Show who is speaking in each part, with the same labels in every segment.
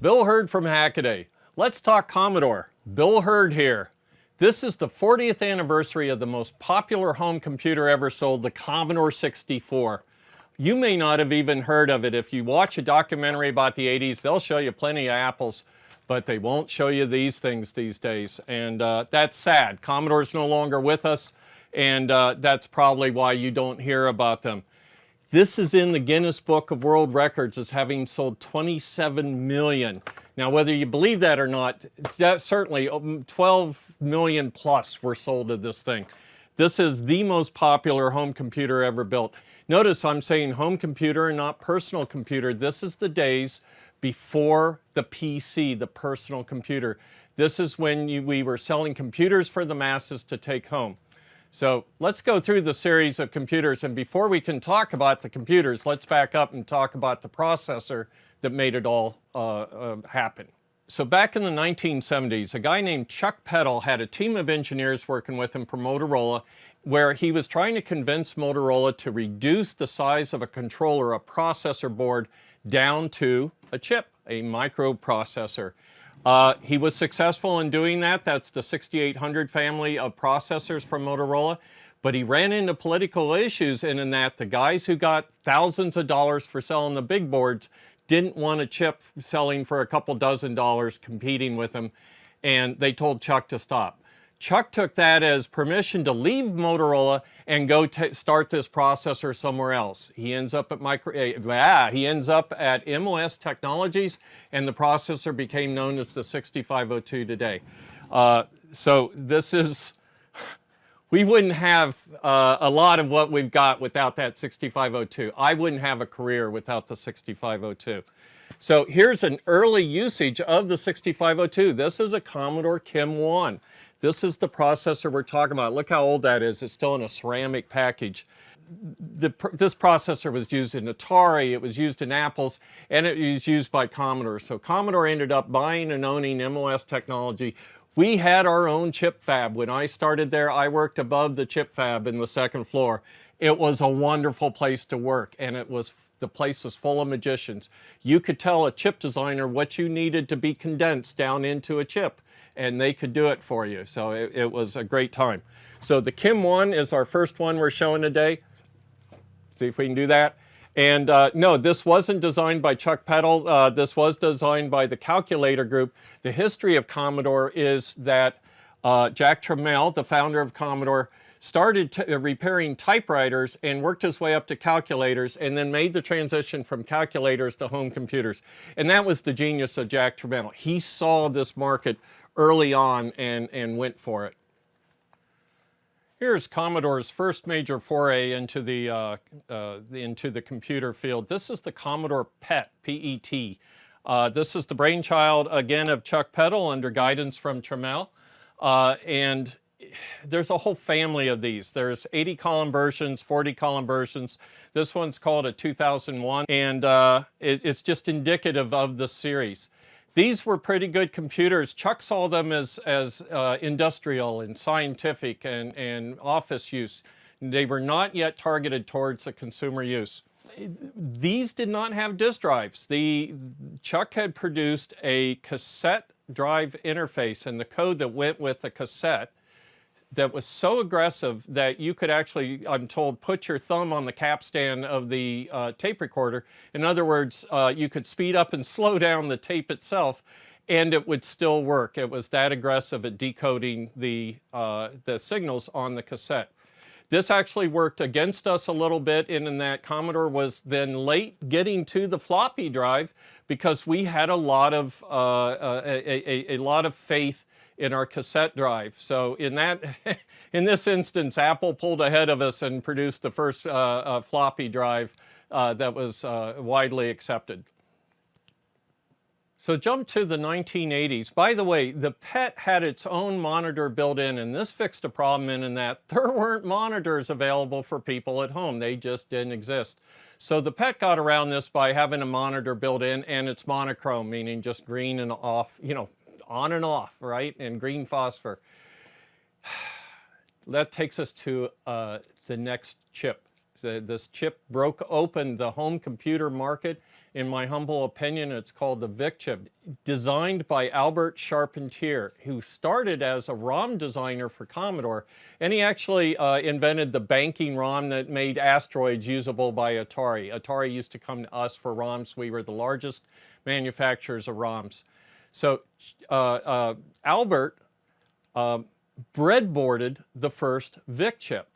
Speaker 1: Bil Herd from Hackaday. Let's talk Commodore. Bil Herd here. This is the 40th anniversary of the most popular home computer ever sold, the Commodore 64. You may not have even heard of it. If you watch a documentary about the 80s, they'll show you plenty of apples, but they won't show you these things these days. And that's sad. Commodore's no longer with us, and that's probably why you don't hear about them. This is in the Guinness Book of World Records as having sold 27 million. Now, whether you believe that or not, that certainly 12 million plus were sold of this thing. This is the most popular home computer ever built. Notice I'm saying home computer and not personal computer. This is the days before the PC, the personal computer. This is when we were selling computers for the masses to take home. So let's go through the series of computers, and before we can talk about the computers, let's back up and talk about the processor that made it all happen. So back in the 1970s, a guy named Chuck Peddle had a team of engineers working with him from Motorola, where he was trying to convince Motorola to reduce the size of a controller, a processor board, down to a chip, a microprocessor. He was successful in doing that. That's the 6800 family of processors from Motorola. But he ran into political issues in that the guys who got thousands of dollars for selling the big boards didn't want a chip selling for a couple dozen dollars competing with him. And they told Chuck to stop. Chuck took that as permission to leave Motorola and go start this processor somewhere else. He ends up at MOS Technologies, and the processor became known as the 6502 today. So this is, we wouldn't have a lot of what we've got without that 6502. I wouldn't have a career without the 6502. So here's an early usage of the 6502. This is a Commodore KIM 1. This is the processor we're talking about. Look how old that is. It's still in a ceramic package. This processor was used in Atari, it was used in Apples, and it was used by Commodore. So Commodore ended up buying and owning MOS Technology. We had our own chip fab. When I started there, I worked above the chip fab in the second floor. It was a wonderful place to work, and the place was full of magicians. You could tell a chip designer what you needed to be condensed down into a chip, and they could do it for you. So it was a great time. So the KIM 1 is our first one we're showing today. See if we can do that. And no, this wasn't designed by Chuck Peddle. This was designed by the Calculator Group. The history of Commodore is that Jack Tramiel, the founder of Commodore, started repairing typewriters and worked his way up to calculators, and then made the transition from calculators to home computers. And that was the genius of Jack Tramiel. He saw this market early on and went for it. Here's Commodore's first major foray into the computer field. This is the Commodore PET, P-E-T. This is the brainchild, again, of Chuck Peddle under guidance from Tramiel. And there's a whole family of these. There's 80-column versions, 40-column versions. This one's called a 2001, and it's just indicative of the series. These were pretty good computers. Chuck saw them as industrial and scientific and office use. They were not yet targeted towards a consumer use. These did not have disk drives. Chuck had produced a cassette drive interface, and the code that went with the cassette that was so aggressive that you could actually, I'm told, put your thumb on the capstan of the tape recorder. In other words, you could speed up and slow down the tape itself, and it would still work. It was that aggressive at decoding the signals on the cassette. This actually worked against us a little bit in that Commodore was then late getting to the floppy drive because we had a lot of faith in our cassette drive. So in this instance, Apple pulled ahead of us and produced the first floppy drive that was widely accepted. So jump to the 1980s. By the way, the PET had its own monitor built in, and this fixed a problem in that there weren't monitors available for people at home. They just didn't exist. So the PET got around this by having a monitor built in, and it's monochrome, meaning just green and off, on and off, right? And green phosphor. That takes us to the next chip. This chip broke open the home computer market. In my humble opinion, it's called the Vic Chip, designed by Albert Charpentier, who started as a ROM designer for Commodore, and he actually invented the banking ROM that made asteroids usable by Atari. Atari used to come to us for ROMs. We were the largest manufacturers of ROMs. So Albert breadboarded the first Vic chip.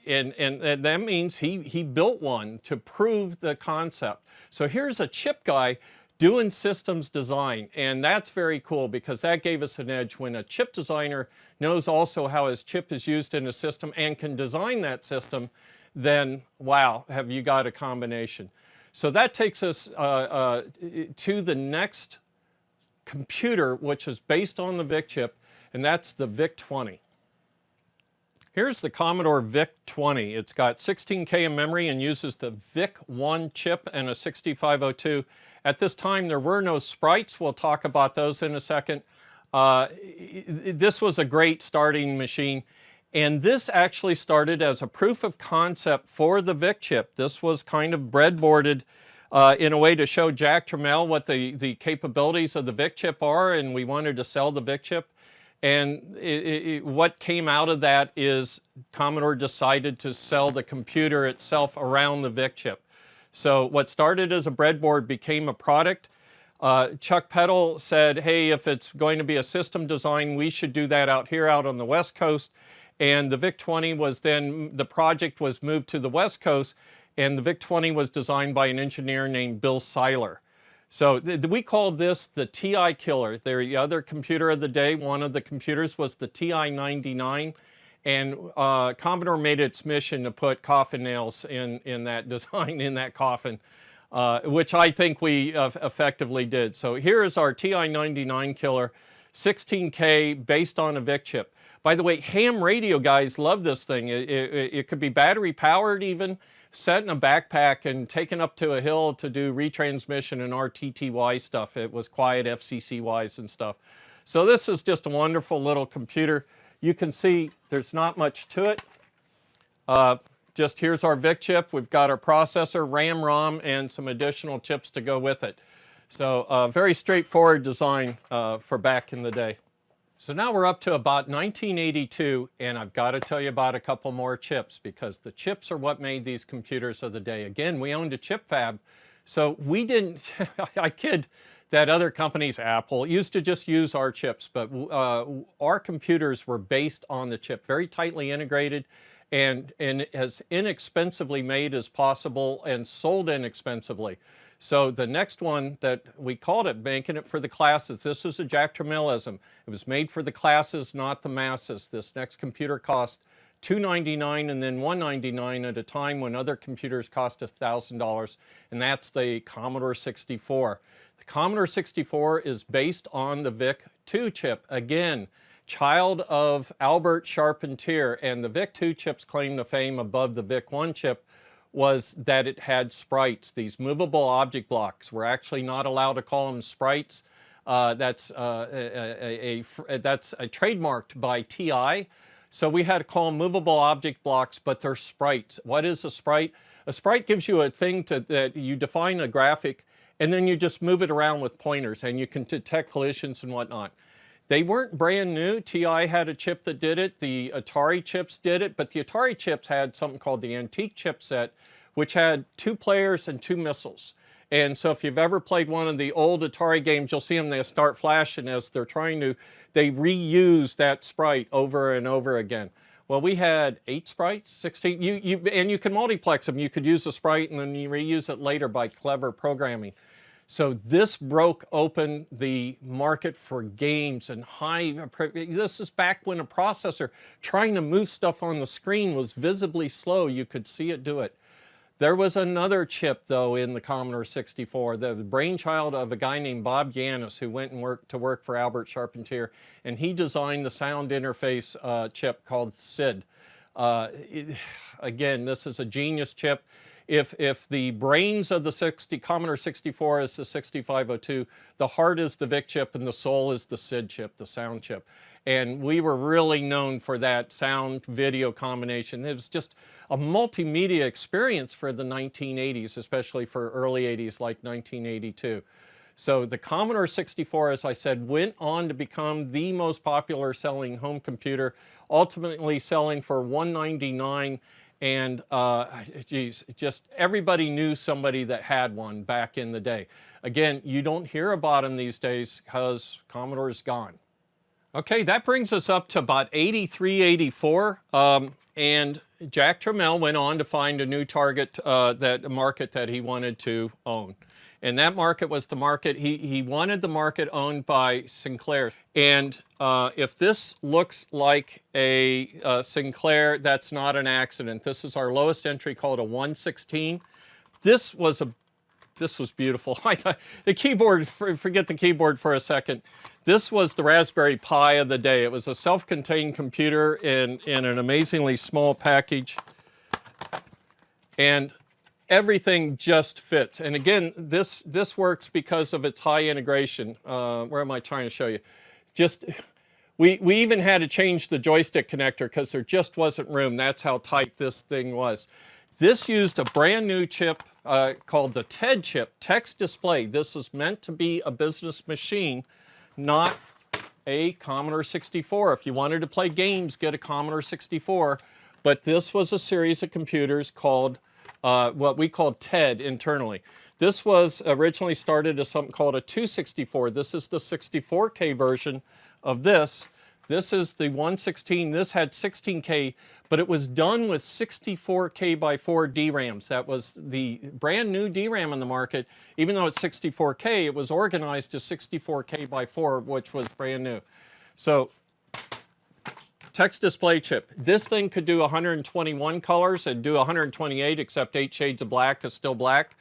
Speaker 1: And that means he built one to prove the concept. So here's a chip guy doing systems design, and that's very cool because that gave us an edge. When a chip designer knows also how his chip is used in a system and can design that system, then wow, have you got a combination. So that takes us to the next computer, which is based on the Vic chip, and that's the VIC-20. Here's the Commodore VIC-20. It's got 16K in memory and uses the VIC-1 chip and a 6502. At this time, there were no sprites. We'll talk about those in a second. This was a great starting machine. And this actually started as a proof of concept for the Vic chip. This was kind of breadboarded in a way to show Jack Trammell what the capabilities of the Vic chip are, and we wanted to sell the Vic chip. And what came out of that is Commodore decided to sell the computer itself around the Vic chip. So what started as a breadboard became a product. Chuck Peddle said, hey, if it's going to be a system design, we should do that out here out on the West Coast. And the VIC-20 was then, the project was moved to the West Coast, and the VIC-20 was designed by an engineer named Bill Seiler. So we called this the TI killer. The other computer of the day, one of the computers was the TI-99, and Commodore made its mission to put coffin nails in that design, in that coffin, which I think we effectively did. So here is our TI-99 killer, 16K based on a Vic chip. By the way, ham radio guys love this thing. It could be battery powered even, set in a backpack and taken up to a hill to do retransmission and RTTY stuff. It was quiet FCC-wise and stuff. So this is just a wonderful little computer. You can see there's not much to it. Just here's our Vic chip. We've got our processor, RAM, ROM, and some additional chips to go with it. So very straightforward design for back in the day. So now we're up to about 1982, and I've got to tell you about a couple more chips because the chips are what made these computers of the day. Again, we owned a chip fab, so we didn't, I kid that other companies, Apple, used to just use our chips, but our computers were based on the chip, very tightly integrated and as inexpensively made as possible and sold inexpensively. So the next one that we called it, making it for the classes, this is a Jack Trammellism. It was made for the classes, not the masses. This next computer cost $299 and then $199 at a time when other computers cost $1,000, and that's the Commodore 64. The Commodore 64 is based on the VIC-2 chip. Again, child of Albert Charpentier, and the VIC-2 chip's claim to fame above the VIC-1 chip was that it had sprites. These movable object blocks. We're actually not allowed to call them sprites. That's trademarked by TI. So we had to call them movable object blocks, but they're sprites. What is a sprite? A sprite gives you a thing that you define a graphic, and then you just move it around with pointers, and you can detect collisions and whatnot. They weren't brand new. TI had a chip that did it. The Atari chips did it, but the Atari chips had something called the Antique chipset, which had 2 players and 2 missiles. And so if you've ever played one of the old Atari games, you'll see them, they start flashing as they're trying to, they reuse that sprite over and over again. Well, we had 8 sprites, 16, and you can multiplex them. You could use a sprite and then you reuse it later by clever programming. So this broke open the market for games and this is back when a processor trying to move stuff on the screen was visibly slow. You could see it do it. There was another chip, though, in the Commodore 64, the brainchild of a guy named Bob Yanis, who went and work for Albert Charpentier, and he designed the sound interface chip called SID. Again, this is a genius chip. if the brains of the Commodore 64 is the 6502, the heart is the Vic chip and the soul is the SID chip, the sound chip. And we were really known for that sound video combination. It was just a multimedia experience for the 1980s, especially for early 80s like 1982. So the Commodore 64, as I said, went on to become the most popular selling home computer, ultimately selling for $199. And geez, just everybody knew somebody that had one back in the day. Again, you don't hear about them these days because Commodore's gone. Okay, that brings us up to about 83, 84. And Jack Tramiel went on to find a new target, market that he wanted to own. And that market was the market, he wanted the market owned by Sinclair. And if this looks like a Sinclair, that's not an accident. This is our lowest entry, called a 116. This was beautiful. I thought the keyboard, forget the keyboard for a second. This was the Raspberry Pi of the day. It was a self-contained computer in an amazingly small package. And everything just fits. And again, this works because of its high integration. Where am I trying to show you? We even had to change the joystick connector because there just wasn't room. That's how tight this thing was. This used a brand new chip called the TED chip, text display. This was meant to be a business machine, not a Commodore 64. If you wanted to play games, get a Commodore 64. But this was a series of computers called what we called TED internally. This was originally started as something called a 264. This is the 64K version of this. This is the 116. This had 16K, but it was done with 64K by 4 DRAMs. That was the brand new DRAM in the market. Even though it's 64K, it was organized as 64K by 4, which was brand new. So, text display chip. This thing could do 121 colors and do 128, except 8 shades of black is still black.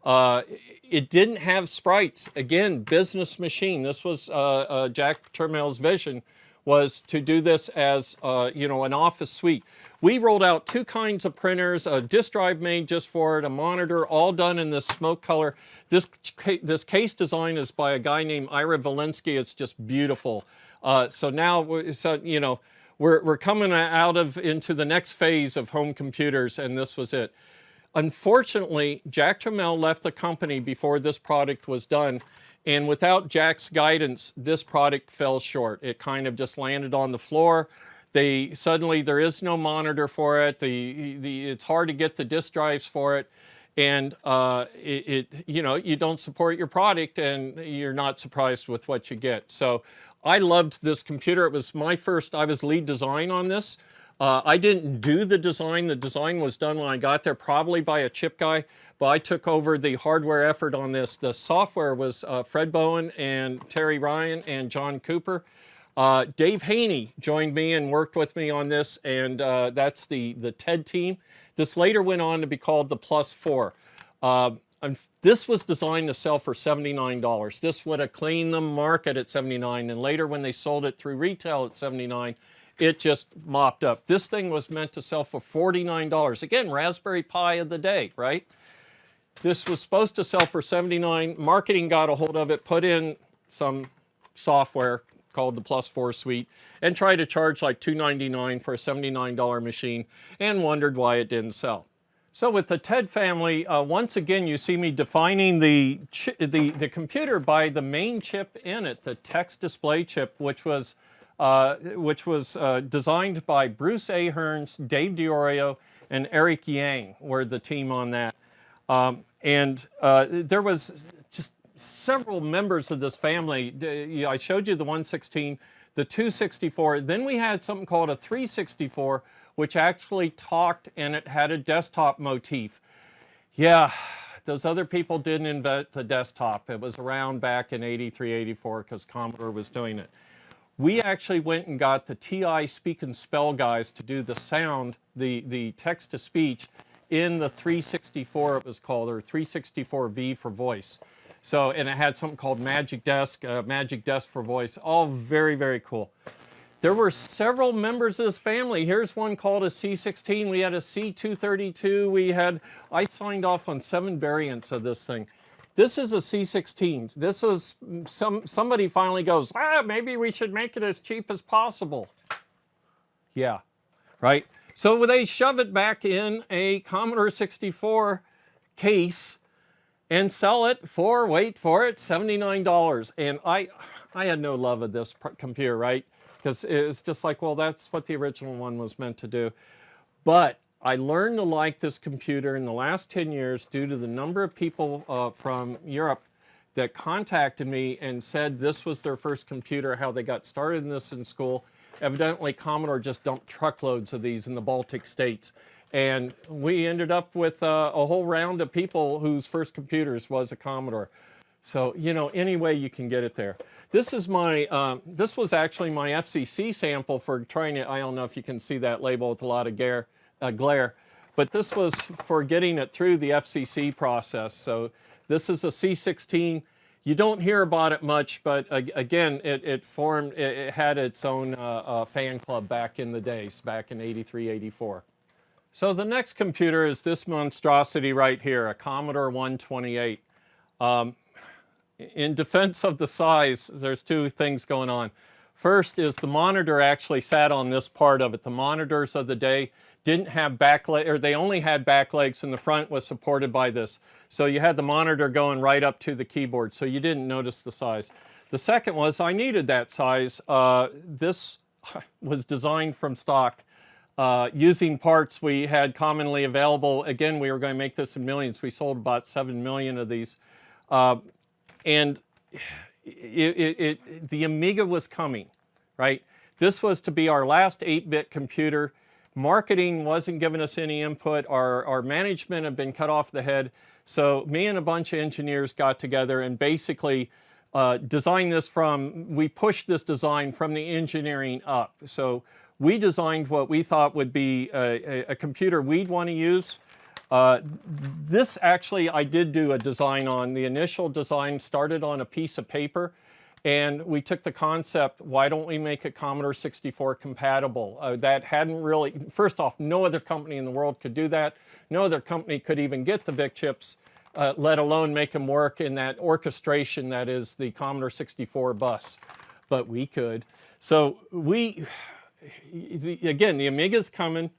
Speaker 1: It didn't have sprites. Again, business machine. This was Jack Tramiel's vision, was to do this as an office suite. We rolled out 2 kinds of printers, a disk drive made just for it, a monitor, all done in this smoke color. This case design is by a guy named Ira Valinsky. It's just beautiful. So now, we're coming into the next phase of home computers, and this was it. Unfortunately, Jack Tramiel left the company before this product was done, and without Jack's guidance, this product fell short. It kind of just landed on the floor. Suddenly there is no monitor for it. It's hard to get the disk drives for it, and you don't support your product, and you're not surprised with what you get. So I loved this computer. It was my first. I was lead design on this. I didn't do the design. The design was done when I got there, probably by a chip guy, but I took over the hardware effort on this. The software was Fred Bowen and Terry Ryan and John Cooper. Dave Haney joined me and worked with me on this, and that's the TED team. This later went on to be called the Plus 4. This was designed to sell for $79. This would have cleaned the market at $79, and later when they sold it through retail at $79, it just mopped up. This thing was meant to sell for $49. Again, Raspberry Pi of the day, right? This was supposed to sell for $79. Marketing got a hold of it, put in some software called the Plus 4 suite, and tried to charge like $299 for a $79 machine, and wondered why it didn't sell. So with the TED family, once again, you see me defining the computer by the main chip in it, the text display chip, which was designed by Bruce Ahearns, Dave DiOrio, and Eric Yang were the team on that. There was just several members of this family. I showed you the 116, the 264. Then we had something called a 364, which actually talked, and it had a desktop motif. Yeah, those other people didn't invent the desktop. It was around back in 83, 84, because Commodore was doing it. We actually went and got the TI Speak and Spell guys to do the sound, the text-to-speech in the 364, it was called, or 364V for voice. So, and it had something called Magic Desk for voice, all very, very cool. There were several members of this family. Here's one called a C16. We had a C232. I signed off on 7 variants of this thing. This is a C16. This is, somebody finally goes, maybe we should make it as cheap as possible. Yeah, right? So they shove it back in a Commodore 64 case and sell it for, wait for it, $79. And I had no love of this computer, right? Because it's just like, well, that's what the original one was meant to do. But I learned to like this computer in the last 10 years due to the number of people from Europe that contacted me and said this was their first computer, how they got started in this in school. Evidently, Commodore just dumped truckloads of these in the Baltic states. And we ended up with a whole round of people whose first computers was a Commodore. So, you know, any way you can get it there. This is my, this was actually my FCC sample for trying it. I don't know if you can see that label with a lot of glare, but this was for getting it through the FCC process. So this is a C16. You don't hear about it much, but again, it had its own fan club back in the days, back in 83, 84. So the next computer is this monstrosity right here, a Commodore 128. In defense of the size, there's 2 things going on. First is the monitor actually sat on this part of it. The monitors of the day didn't have back legs, or they only had back legs, and the front was supported by this. So you had the monitor going right up to the keyboard, so you didn't notice the size. The second was I needed that size. This was designed from stock using parts we had commonly available. Again, we were going to make this in millions. We sold about 7 million of these. And the Amiga was coming, right? This was to be our last 8-bit computer. Marketing wasn't giving us any input. Our management had been cut off the head. So me and a bunch of engineers got together and basically designed this we pushed this design from the engineering up. So we designed what we thought would be a computer we'd want to use. This actually I did do a design on. The initial design started on a piece of paper, and we took the concept, why don't we make it Commodore 64 compatible? That hadn't really, first off, no other company in the world could do that. No other company could even get the Vic Chips, let alone make them work in that orchestration that is the Commodore 64 bus. But we could. So again, the Amiga's coming.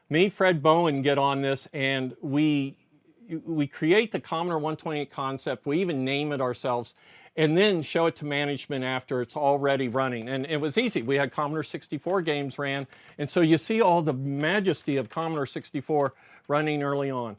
Speaker 1: Me, Fred Bowen get on this, and we create the Commodore 128 concept. We even name it ourselves, and then show it to management after it's already running. And it was easy. We had Commodore 64 games ran, and so you see all the majesty of Commodore 64 running early on.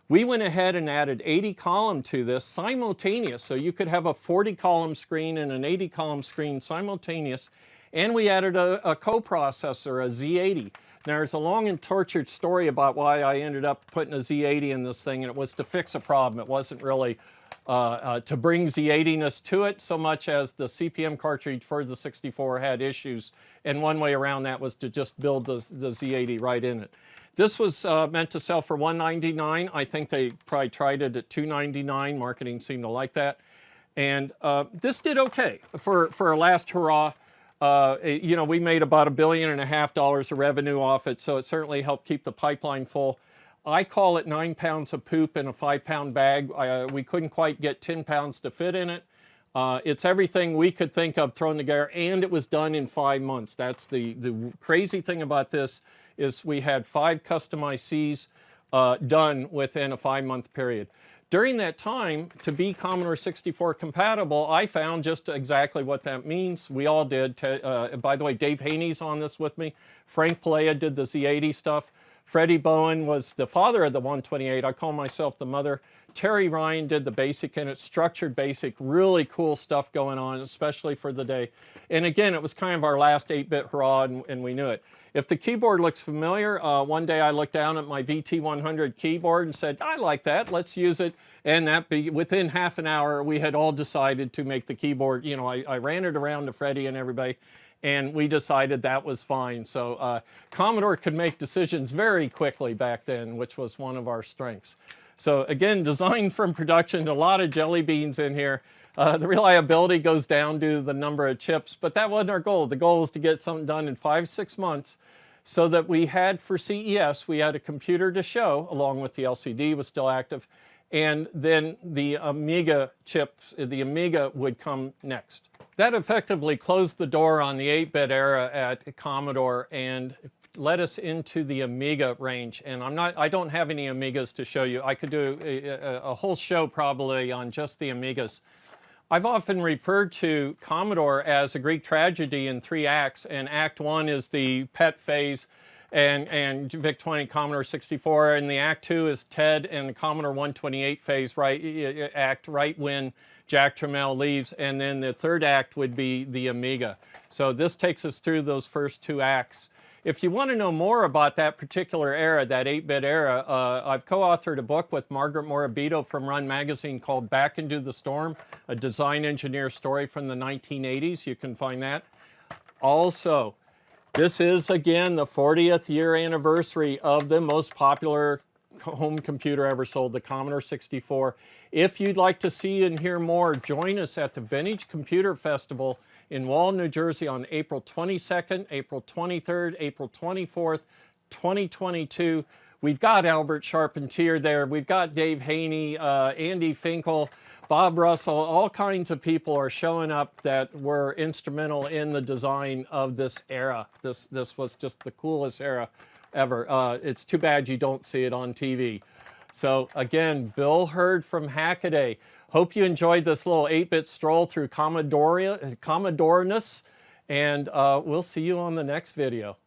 Speaker 1: We went ahead and added 80 column to this simultaneous, so you could have a 40 column screen and an 80 column screen simultaneous, and we added a coprocessor, a Z80. Now, there's a long and tortured story about why I ended up putting a Z80 in this thing, and it was to fix a problem. It wasn't really to bring Z80ness to it so much as the CPM cartridge for the 64 had issues, and one way around that was to just build the Z80 right in it. This was meant to sell for $199. I think they probably tried it at $299. Marketing seemed to like that. And this did okay for a last hurrah. You know, we made about $1.5 billion of revenue off it, so it certainly helped keep the pipeline full. I call it 9 pounds of poop in a 5-pound bag. We couldn't quite get 10 pounds to fit in it. It's everything we could think of thrown together, and it was done in 5 months. That's the crazy thing about this, is we had 5 customized Cs done within a 5-month period. During that time, to be Commodore 64 compatible, I found just exactly what that means. We all did. By the way, Dave Haney's on this with me. Frank Palea did the Z80 stuff. Freddie Bowen was the father of the 128. I call myself the mother. Terry Ryan did the basic in it, structured basic, really cool stuff going on, especially for the day. And again, it was kind of our last 8-bit hurrah, and we knew it. If the keyboard looks familiar, one day I looked down at my VT100 keyboard and said, I like that, let's use it. And within half an hour, we had all decided to make the keyboard. You know, I ran it around to Freddie and everybody, and we decided that was fine. So Commodore could make decisions very quickly back then, which was one of our strengths. So again, designed from production, a lot of jelly beans in here. The reliability goes down due to the number of chips, but that wasn't our goal. The goal was to get something done in 5-6 months so that we had, for CES, we had a computer to show, along with the LCD was still active, and then the Amiga chips, the Amiga would come next. That effectively closed the door on the 8-bit era at Commodore and led us into the Amiga range. And I don't have any Amigas to show you. I could do a whole show probably on just the Amigas. I've often referred to Commodore as a Greek tragedy in 3 acts, and Act 1 is the PET phase, and VIC 20, Commodore 64, and the Act 2 is TED and the Commodore 128 phase, right when Jack Tramiel leaves, and then the 3rd act would be the Amiga. So this takes us through those first 2 acts. If you want to know more about that particular era, that 8-bit era, I've co-authored a book with Margaret Morabito from Run Magazine called Back Into the Storm, a design engineer story from the 1980s. You can find that. Also, this is, again, the 40th year anniversary of the most popular home computer ever sold, the Commodore 64. If you'd like to see and hear more, join us at the Vintage Computer Festival in Wall, New Jersey on April 22nd, April 23rd, April 24th, 2022. We've got Albert Charpentier there. We've got Dave Haney, Andy Finkel, Bob Russell. All kinds of people are showing up that were instrumental in the design of this era. This was just the coolest era ever. It's too bad you don't see it on TV. So again, Bil Herd from Hackaday. Hope you enjoyed this little 8-bit stroll through Commodore-ness, and we'll see you on the next video.